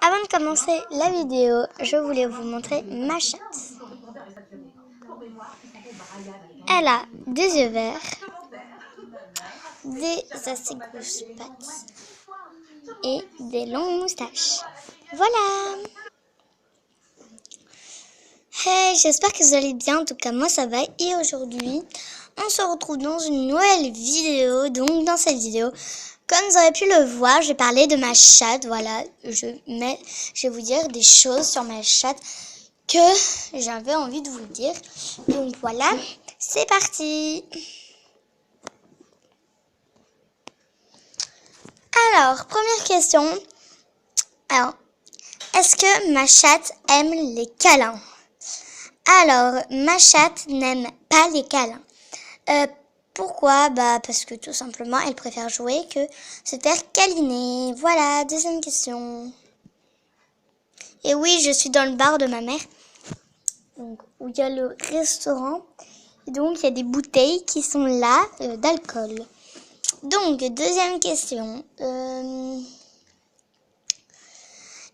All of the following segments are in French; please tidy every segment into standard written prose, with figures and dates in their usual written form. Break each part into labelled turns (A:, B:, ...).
A: Avant de commencer la vidéo, je voulais vous montrer ma chatte. Elle a des yeux verts, des assez grosses pattes et des longues moustaches. Voilà! Hey, j'espère que vous allez bien. En tout cas, moi ça va. Et aujourd'hui, on se retrouve dans une nouvelle vidéo. Donc, dans cette vidéo, comme vous avez pu le voir, je vais parler de ma chatte. Voilà, je vais vous dire des choses sur ma chatte que j'avais envie de vous dire. Donc voilà, c'est parti. Alors, première question. Alors, est-ce que ma chatte aime les câlins? Alors, ma chatte n'aime pas les câlins. Pourquoi? Parce que tout simplement, elle préfère jouer que se faire câliner. Voilà, deuxième question. Et oui, je suis dans le bar de ma mère, donc, où il y a le restaurant. Et donc, il y a des bouteilles qui sont là d'alcool. Donc, deuxième question.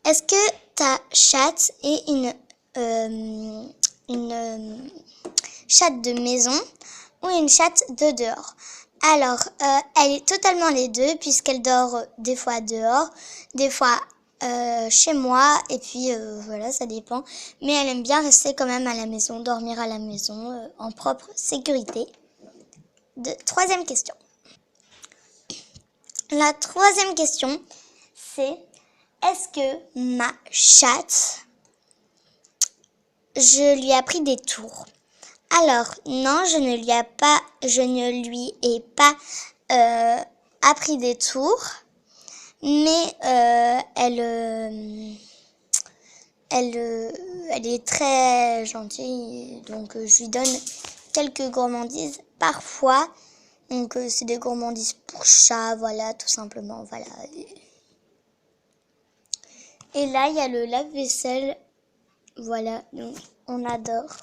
A: Est-ce que ta chatte est une chatte de maison ou une chatte de dehors? Alors, elle est totalement les deux puisqu'elle dort des fois dehors, des fois chez moi et puis voilà, ça dépend. Mais elle aime bien rester quand même à la maison, dormir à la maison en propre sécurité. Troisième question. La troisième question, c'est est-ce que ma chatte, je lui ai appris des tours? Alors, non, je ne lui ai pas appris des tours, mais elle est très gentille, donc je lui donne quelques gourmandises parfois. Donc c'est des gourmandises pour chat, voilà, tout simplement, voilà. Et là, il y a le lave-vaisselle, voilà, donc on adore.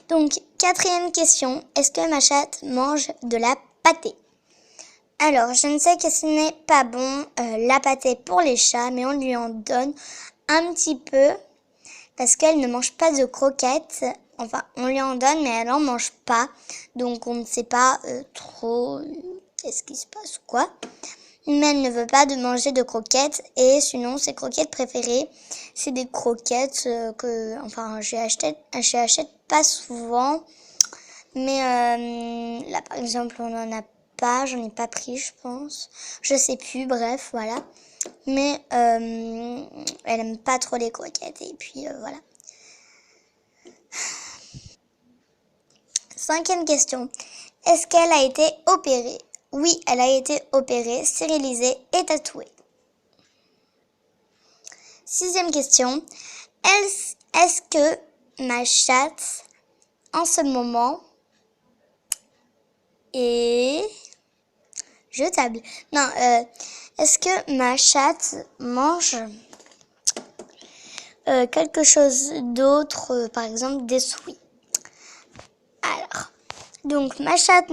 A: Donc, quatrième question, est-ce que ma chatte mange de la pâtée? Alors, je ne sais que ce n'est pas bon, la pâtée pour les chats, mais on lui en donne un petit peu, parce qu'elle ne mange pas de croquettes. Enfin, on lui en donne, mais elle n'en mange pas. Donc, on ne sait pas trop qu'est-ce qui se passe ou quoi. Mais elle ne veut pas de manger de croquettes. Et sinon, ses croquettes préférées, c'est des croquettes que j'achète pas souvent. Mais là, par exemple, on n'en a pas. J'en ai pas pris, je pense. Je sais plus, bref, voilà. Mais elle aime pas trop les croquettes. Et puis, voilà. Cinquième question. Est-ce qu'elle a été opérée? Oui, elle a été opérée, stérilisée et tatouée. Sixième question. Est-ce que ma chatte, en ce moment, est jetable? Non, est-ce que ma chatte mange quelque chose d'autre, par exemple des souris? Alors, donc ma chatte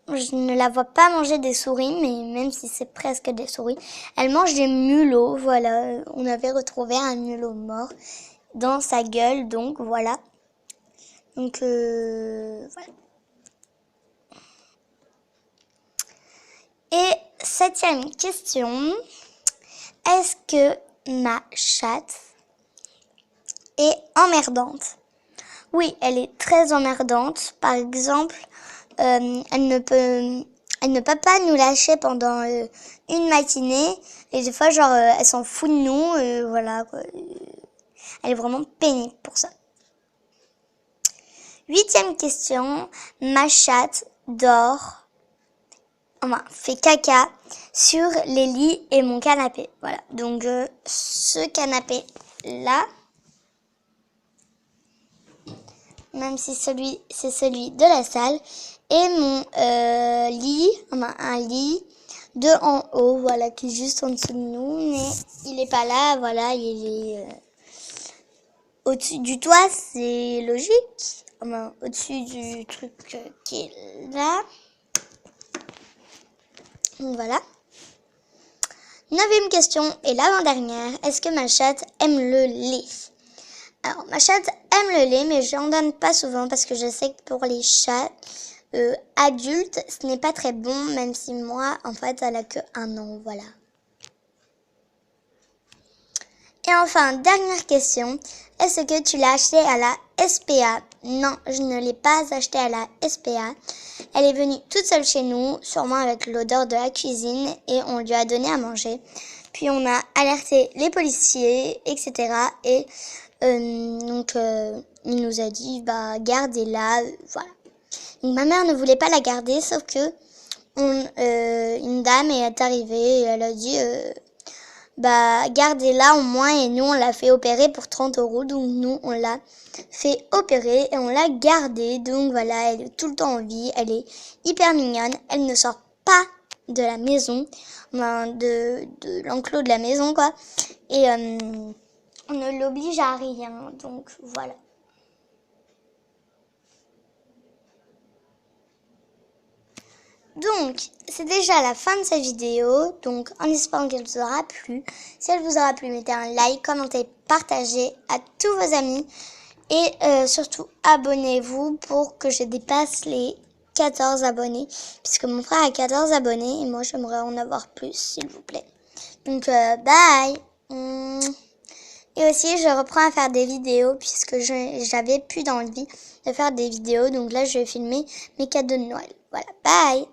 A: je ne la vois pas manger des souris, mais même si c'est presque des souris, elle mange des mulots, voilà. On avait retrouvé un mulot mort dans sa gueule, donc voilà. Donc voilà. Et septième question, est-ce que ma chatte est emmerdante? Oui, elle est très emmerdante. Par exemple, elle ne peut pas nous lâcher pendant une matinée. Et des fois, genre, elle s'en fout de nous. Voilà, quoi. Elle est vraiment pénible pour ça. Huitième question. Ma chatte dort, fait caca sur les lits et mon canapé. Voilà, donc ce canapé-là, même si c'est celui de la salle, et mon lit, un lit de en haut, voilà, qui est juste en dessous de nous, mais il est pas là, voilà, il est au-dessus du toit, c'est logique, au-dessus du truc qui est là, donc voilà. 9e question et l'avant-dernière. Est-ce que ma chatte aime le lait? Alors, ma chatte aime le lait, mais je n'en donne pas souvent parce que je sais que pour les chats adultes, ce n'est pas très bon, même si moi, en fait, elle a que 1 an, voilà. Et enfin, dernière question. Est-ce que tu l'as acheté à la SPA? Non, je ne l'ai pas acheté à la SPA. Elle est venue toute seule chez nous, sûrement avec l'odeur de la cuisine, et on lui a donné à manger. Puis on a alerté les policiers, etc. Et donc il nous a dit, bah gardez-la, voilà. Donc ma mère ne voulait pas la garder, sauf que une dame est arrivée et elle a dit, bah gardez-la au moins, et nous on l'a fait opérer pour 30 €, donc nous on l'a fait opérer et on l'a gardée, donc voilà, elle est tout le temps en vie, elle est hyper mignonne, elle ne sort pas de la maison, de l'enclos de la maison quoi, et on ne l'oblige à rien, donc voilà. Donc, c'est déjà la fin de cette vidéo, donc en espérant qu'elle vous aura plu. Si elle vous aura plu, mettez un like, commentez, partagez à tous vos amis et surtout abonnez-vous pour que je dépasse les 14 abonnés, puisque mon frère a 14 abonnés et moi j'aimerais en avoir plus s'il vous plaît. Donc bye. Et aussi je reprends à faire des vidéos puisque j'avais plus d'envie de faire des vidéos, donc là je vais filmer mes cadeaux de Noël. Voilà, bye.